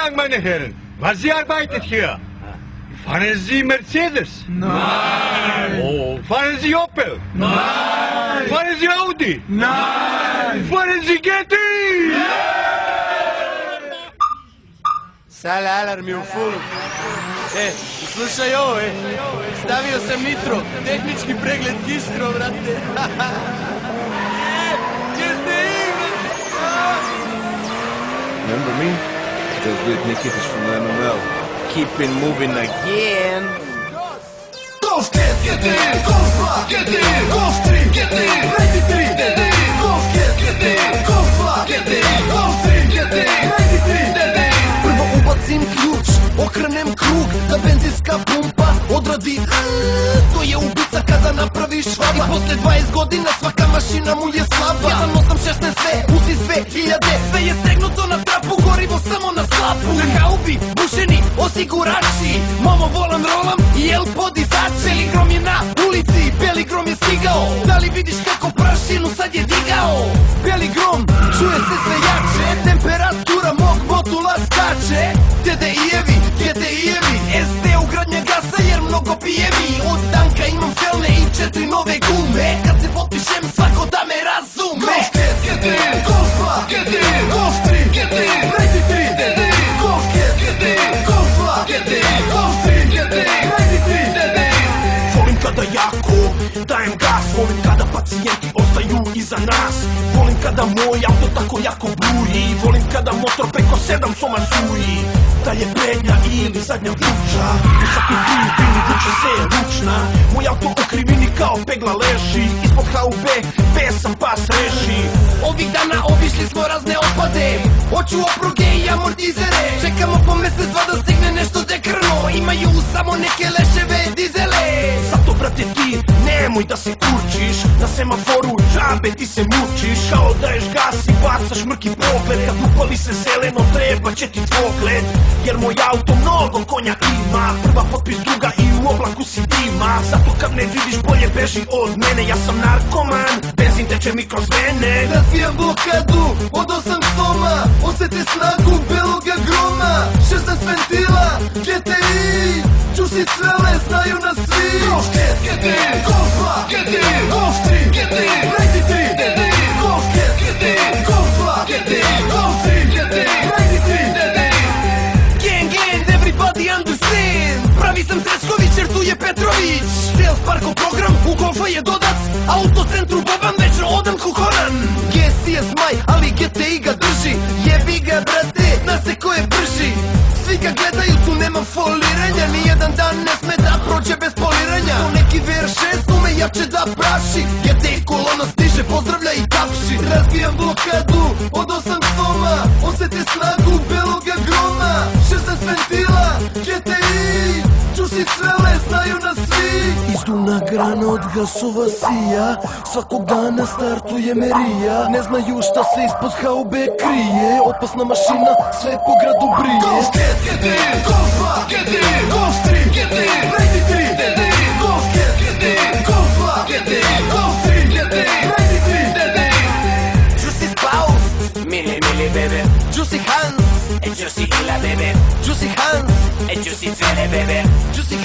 Dank, meine Herren. Was Sie arbeitet hier? Fahren Sie Mercedes? Nein. Oh, fahren Sie Opel? Nein. Fahren Sie Audi? Nein. Fahren Sie GT? Sale alarmi u fulu. Slušaj ovo, stavio sam nitro, tehnički pregled Kistro, brate. Remember me? Just with Nikitish from the MML. Keeping moving again. Golf Cat, get in! Golf Block, get in! Golf Street, get in! 93, get in! Golf Cat, get in! Golf Block, get in! Golf Street, get in! 93, get in! Prvo ubacim ključ, okrenem krug, da benzinska pumpa odradi. To je ubica kada napraviš švaba. I posle 20 godina svaka mašina mu je slaba. 1.8.16 sve, usi 2000. Sve je stegnuto na trapu, gorivo samo na slapu. Na haubi, bušeni, osigurači. Momo volan rolam i el podizač. Beli grom je na ulici, beli grom je stigao. Da li vidiš kako prašinu sad je digao? Beli grom, čuje se sve jače. Temperatura mog motula skače. TDI-evi, GTI-evi, SD ugradnja gasa jer mnogo pijevi. Od Danka imam felne i 4 nove gume. Kad se potpišem svako da me razume. Golf Cat, get in! Golf Block, get in! Golf Street, get in! 93, get in! Golf Cat, get in! Golf Block, get in! Golf Street, get in! 93, get in! Volim kada jako dajem gas, volim kada pacijenti ostaju iza nas. Volim kada moj auto tako jako bruji, volim kada motor preko 7 soma suji. Da je prednja ili zadnja kuća, u svaki krivini vuče se ručna. Moj auto u krivini kao pegla leži, ispod HUB pesam pas reši. Ovih dana obišli smo razne otpade. Hoću opruge i amortizere. Čekamo po mesec dva da stigne nešto dekrno. Imaju samo neke leševe dizele. Zato brate ti nemoj da se kurčiš, na semaforu džabe ti se mučiš. Kao daješ gas i bacaš mrki pogled, kad upali se zeleno treba će ti dvogled. Jer moj auto mnogo konja ima, prva potpis druga i u oblaku si dima. Zato kad ne vidiš bolje beži od mene, ja sam narkoman, benzin teče mi kroz mene. Razbijam blokadu od 8 soma, osete snagu beloga groma. 16 ventila, GTI, čuši cvele, znaju nas svi. Golf Cat, get in! Golf Block, get in! Golf Street, get in! 93, get in! Golf Cat, get in! Golf Block, get in! Golf Street, get in! 93, get in! Gang, gang, everybody understand. Pravi sam Srećković jer tu je Petrović. Sales Parko program, u golfa je dodac. Autocentru Boban, večer odam kuhoran. GSS maj, ali GTI ga drži. Jebi ga brate, zna se ko je brži. Svi ga gledaju, tu nema foliranja. Nijedan dan ne sme da prođe bez poliranja. To neki VR6 ume jače da praši. GTI kolona stiže, pozdravlja i tapši. Razbijam blokadu od 8 soma, osete snagu beloga groma. 16 ventila, GTI, čuši cvele, znaju nas svi. Izdu na grana od gasova sija, svakog dana startuje merija. Ne znaju šta se ispod HUB krije, opasna mašina sve po gradu brije. Golf Cat, get in! Golf Block, get in! Golf Street, get in! 93, get in! Golf Cat, get in! Golf Block, get in! Golf Street, get in! 93, get in! Juicy Klaus, Mili Mili bebe. Juicy Hans, Juicy Ila, baby. Juicy Hans, Juicy Cvele, baby. Juicy